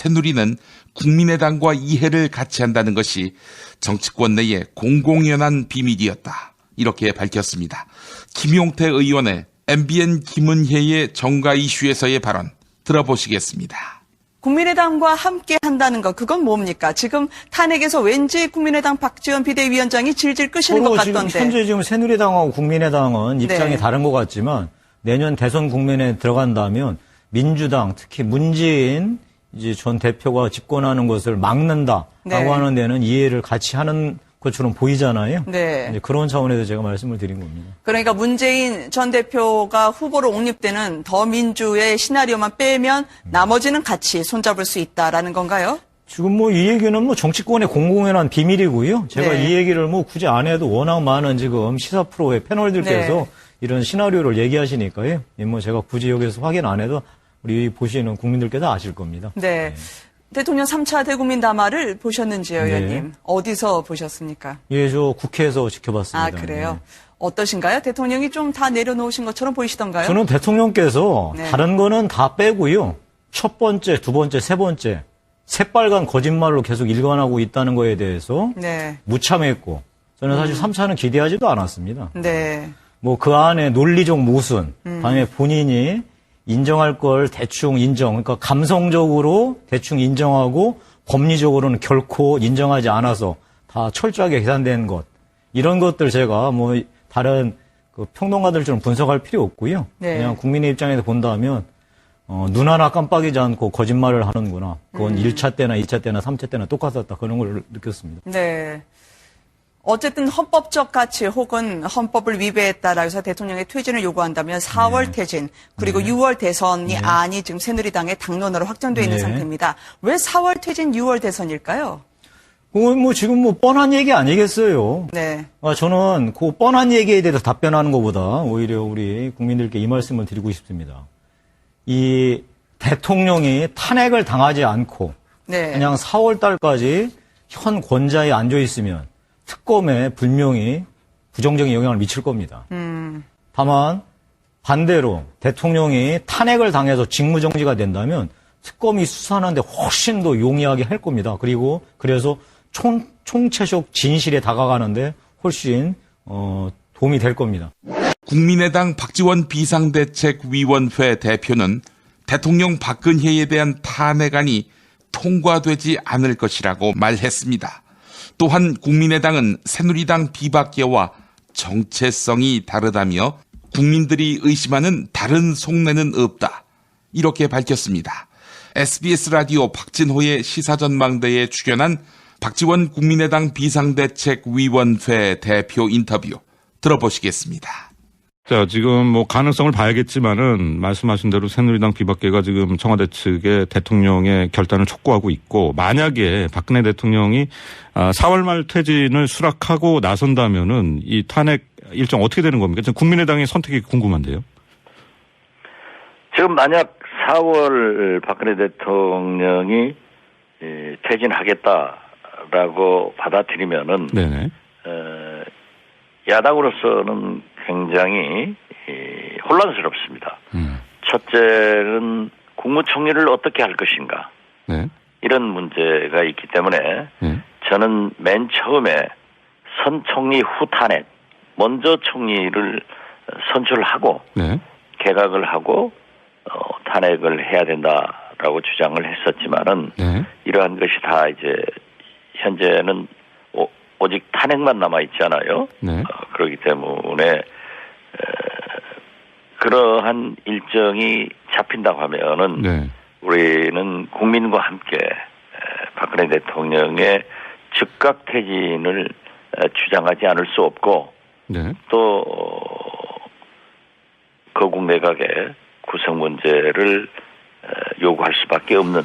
새누리는 국민의당과 이해를 같이 한다는 것이 정치권 내의 공공연한 비밀이었다. 이렇게 밝혔습니다. 김용태 의원의 MBN 김은혜의 정가 이슈에서의 발언 들어보시겠습니다. 국민의당과 함께 한다는 것, 그건 뭡니까? 지금 탄핵에서 왠지 국민의당 박지원 비대위원장이 질질 끄시는 것 같던데. 현재 지금 새누리당하고 국민의당은 입장이 다른 것 같지만 내년 대선 국면에 들어간다면 민주당, 특히 문재인 이제 전 대표가 집권하는 것을 막는다라고 하는 데는 이해를 같이 하는 것처럼 보이잖아요. 네. 이제 그런 차원에서 제가 말씀을 드린 겁니다. 그러니까 문재인 전 대표가 후보로 옹립되는 더민주의 시나리오만 빼면 나머지는 같이 손잡을 수 있다라는 건가요? 지금 뭐 이 얘기는 뭐 정치권의 공공연한 비밀이고요. 제가 이 얘기를 뭐 굳이 안 해도 워낙 많은 지금 시사 프로의 패널들께서 이런 시나리오를 얘기하시니까요. 뭐 제가 굳이 여기서 확인 안 해도 우리 보시는 국민들께서 아실 겁니다. 네. 대통령 3차 대국민 담화를 보셨는지요, 의원님? 어디서 보셨습니까? 예, 저 국회에서 지켜봤습니다. 아, 그래요? 어떠신가요? 대통령이 좀 다 내려놓으신 것처럼 보이시던가요? 저는 대통령께서 다른 거는 다 빼고요. 첫 번째, 두 번째, 세 번째, 새빨간 거짓말로 계속 일관하고 있다는 거에 대해서 무참했고 저는 사실 3차는 기대하지도 않았습니다. 네. 뭐 그 안에 논리적 모순, 다음에 본인이 인정할 걸 대충 인정, 그러니까 감성적으로 대충 인정하고 법리적으로는 결코 인정하지 않아서 다 철저하게 계산된 것. 이런 것들 제가 뭐 다른 그 평론가들처럼 분석할 필요 없고요. 그냥 국민의 입장에서 본다면 눈 하나 깜빡이지 않고 거짓말을 하는구나. 그건 1차 때나 2차 때나 3차 때나 똑같았다. 그런 걸 느꼈습니다. 네. 어쨌든 헌법적 가치 혹은 헌법을 위배했다라고 해서 대통령의 퇴진을 요구한다면 4월 퇴진 그리고 6월 대선이 안이 지금 새누리당의 당론으로 확정되어 있는 상태입니다. 왜 4월 퇴진 6월 대선일까요? 뭐 지금 뭐 뻔한 얘기 아니겠어요? 네. 저는 그 뻔한 얘기에 대해서 답변하는 것보다 오히려 우리 국민들께 이 말씀을 드리고 싶습니다. 이 대통령이 탄핵을 당하지 않고 그냥 4월 달까지 현 권좌에 앉아 있으면 특검에 분명히 부정적인 영향을 미칠 겁니다. 다만 반대로 대통령이 탄핵을 당해서 직무정지가 된다면 특검이 수사하는데 훨씬 더 용이하게 할 겁니다. 그리고 그래서 총체적 진실에 다가가는데 훨씬 도움이 될 겁니다. 국민의당 박지원 비상대책위원회 대표는 대통령 박근혜에 대한 탄핵안이 통과되지 않을 것이라고 말했습니다. 또한 국민의당은 새누리당 비박계와 정체성이 다르다며 국민들이 의심하는 다른 속내는 없다. 이렇게 밝혔습니다. SBS 라디오 박진호의 시사전망대에 출연한 박지원 국민의당 비상대책위원회 대표 인터뷰 들어보시겠습니다. 자, 지금 뭐 가능성을 봐야겠지만은 말씀하신 대로 새누리당 비박계가 지금 청와대 측에 대통령의 결단을 촉구하고 있고 만약에 박근혜 대통령이 4월 말 퇴진을 수락하고 나선다면은 이 탄핵 일정 어떻게 되는 겁니까? 지금 국민의당의 선택이 궁금한데요. 지금 만약 4월 박근혜 대통령이 퇴진하겠다라고 받아들이면은 야당으로서는 굉장히 혼란스럽습니다. 첫째는 국무총리를 어떻게 할 것인가 이런 문제가 있기 때문에 저는 맨 처음에 선 총리 후 탄핵 먼저 총리를 선출하고 개각을 하고 탄핵을 해야 된다라고 주장을 했었지만은 이러한 것이 다 이제 현재는 오직 탄핵만 남아 있잖아요. 그렇기 때문에 그러한 일정이 잡힌다고 하면은 우리는 국민과 함께 박근혜 대통령의 즉각 퇴진을 주장하지 않을 수 없고 또 거국 내각의 구성 문제를 요구할 수밖에 없는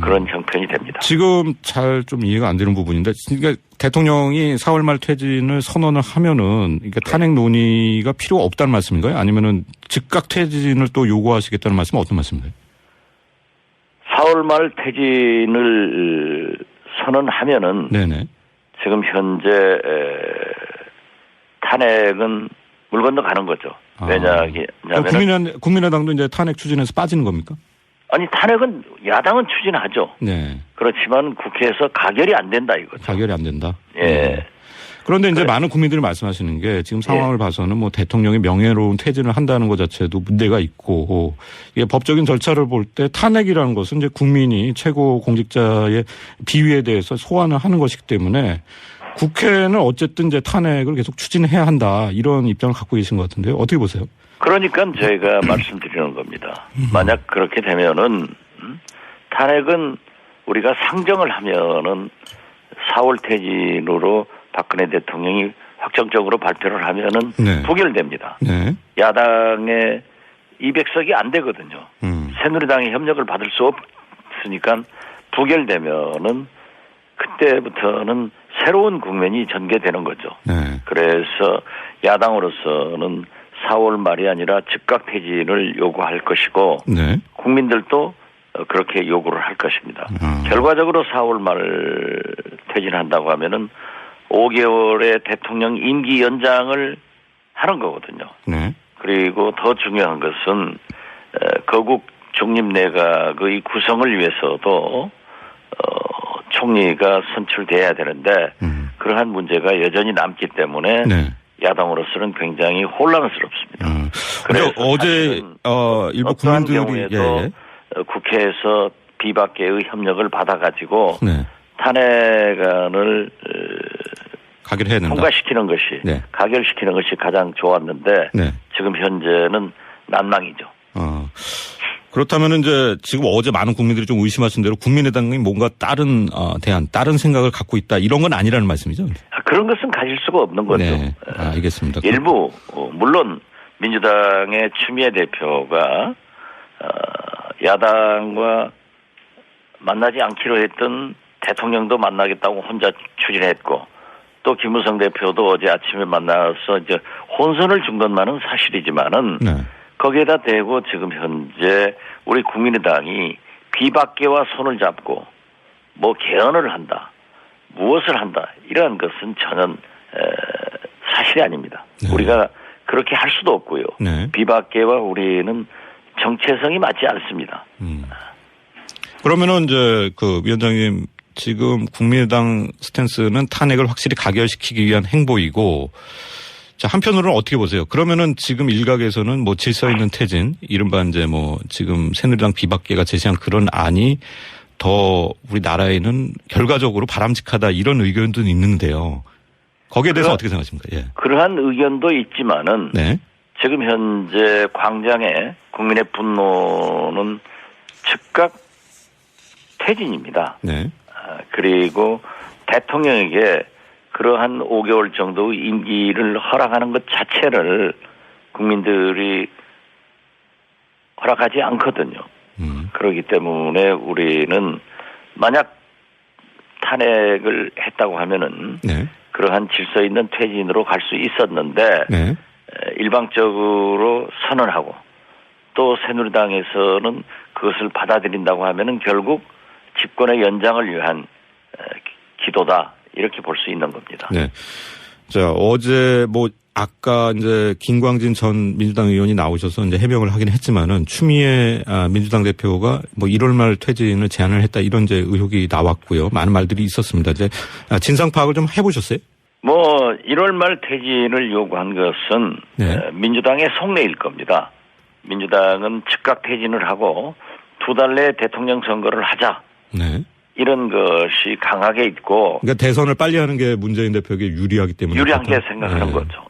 그런 형편이 됩니다. 지금 잘 좀 이해가 안 되는 부분인데, 그러니까 대통령이 4월 말 퇴진을 선언을 하면은, 그러니까 탄핵 논의가 필요가 없다는 말씀인가요? 아니면은 즉각 퇴진을 또 요구하시겠다는 말씀은 어떤 말씀인가요? 4월 말 퇴진을 선언하면은, 지금 현재 탄핵은 물 건너 가는 거죠. 왜냐하면 국민의당도 이제 탄핵 추진에서 빠지는 겁니까? 아니 탄핵은 야당은 추진하죠. 네. 그렇지만 국회에서 가결이 안 된다 이거죠. 가결이 안 된다. 예. 네. 그런데 이제 많은 국민들이 말씀하시는 게 지금 상황을 봐서는 뭐 대통령이 명예로운 퇴진을 한다는 것 자체도 문제가 있고 이게 법적인 절차를 볼 때 탄핵이라는 것은 이제 국민이 최고 공직자의 비위에 대해서 소환을 하는 것이기 때문에 국회는 어쨌든 이제 탄핵을 계속 추진해야 한다 이런 입장을 갖고 계신 것 같은데요. 어떻게 보세요? 그러니까 저희가 말씀드리는 겁니다. 만약 그렇게 되면은 탄핵은 우리가 상정을 하면은 4월 퇴진으로 박근혜 대통령이 확정적으로 발표를 하면은 네. 부결됩니다. 네. 야당의 200석이 안 되거든요. 새누리당의 협력을 받을 수 없으니까 부결되면은 그때부터는 새로운 국면이 전개되는 거죠. 네. 그래서 야당으로서는 4월 말이 아니라 즉각 퇴진을 요구할 것이고 네. 국민들도 그렇게 요구를 할 것입니다. 결과적으로 4월 말 퇴진한다고 하면은 5개월의 대통령 임기 연장을 하는 거거든요. 네. 그리고 더 중요한 것은 거국 중립내각의 구성을 위해서도 총리가 선출돼야 되는데 그러한 문제가 여전히 남기 때문에 네. 야당으로서는 굉장히 혼란스럽습니다. 그래서 어제 일부 국민들이 경우에도 국회에서 비박계의 협력을 받아가지고 네. 탄핵안을 가결해야 된다. 통과시키는 것이 네. 가결시키는 것이 가장 좋았는데 네. 지금 현재는 난망이죠. 그렇다면 이제 지금 어제 많은 국민들이 좀 의심하신 대로 국민의당이 뭔가 다른 다른 생각을 갖고 있다 이런 건 아니라는 말씀이죠? 그런 것은 가질 수가 없는 거죠. 네. 알겠습니다. 일부 물론 민주당의 추미애 대표가 야당과 만나지 않기로 했던 대통령도 만나겠다고 혼자 추진했고 또 김무성 대표도 어제 아침에 만나서 이제 혼선을 준 것만은 사실이지만은 네. 거기에다 대고 지금 현재 우리 국민의당이 비박계와 손을 잡고 뭐 개헌을 한다, 무엇을 한다 이러한 것은 전혀 사실이 아닙니다. 네. 우리가 그렇게 할 수도 없고요. 네. 비박계와 우리는 정체성이 맞지 않습니다. 그러면은 이제 그 위원장님 지금 국민의당 스탠스는 탄핵을 확실히 가결시키기 위한 행보이고 자, 한편으로는 어떻게 보세요? 그러면은 지금 일각에서는 뭐 질서 있는 퇴진, 이른바 이제 뭐 지금 새누리당 비박계가 제시한 그런 안이 더 우리나라에는 결과적으로 바람직하다 이런 의견도 있는데요. 거기에 대해서 어떻게 생각하십니까? 예. 그러한 의견도 있지만은 네. 지금 현재 광장에 국민의 분노는 즉각 퇴진입니다. 네. 그리고 대통령에게 그러한 5개월 정도의 임기를 허락하는 것 자체를 국민들이 허락하지 않거든요. 그렇기 때문에 우리는 만약 탄핵을 했다고 하면은 네. 그러한 질서 있는 퇴진으로 갈 수 있었는데 네. 일방적으로 선언하고 또 새누리당에서는 그것을 받아들인다고 하면은 결국 집권의 연장을 위한 기도다 이렇게 볼 수 있는 겁니다. 네. 자, 어제 뭐 아까 이제 김광진 전 민주당 의원이 나오셔서 이제 해명을 하긴 했지만은 추미애 민주당 대표가 뭐 1월 말 퇴진을 제안을 했다 이런 이제 의혹이 나왔고요. 많은 말들이 있었습니다. 이제 진상 파악을 좀 해보셨어요? 뭐 1월 말 퇴진을 요구한 것은 네. 민주당의 속내일 겁니다. 민주당은 즉각 퇴진을 하고 2달 내에 대통령 선거를 하자. 네. 이런 것이 강하게 있고. 그러니까 대선을 빨리 하는 게 문재인 대표에게 유리하기 때문에. 유리하게 생각하는 네. 거죠.